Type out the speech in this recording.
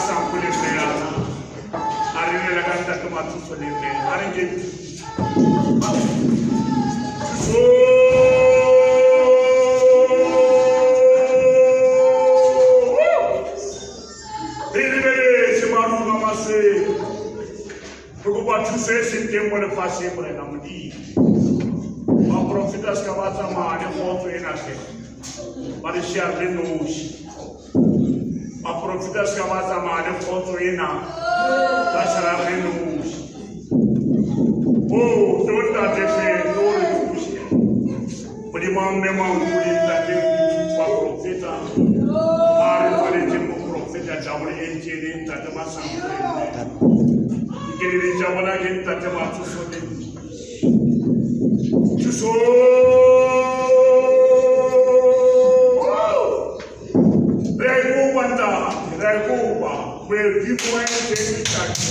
sampule peana. Arine la ganda kama tusolime. Arine. Tu sais ce que moi le passé pour un homme dit. Ma profitas kawata ma ne foto enake. Para charle nos. Ma profitas kawata ma ne foto ena. Da charle nos. Oh, don't that say no to. But the man me man who is that pa profita. Are para de profita da wori enjene that ma sample. Kiri jamana kita cuma susode, suso, regu banda, regu ba, where people are taking charge.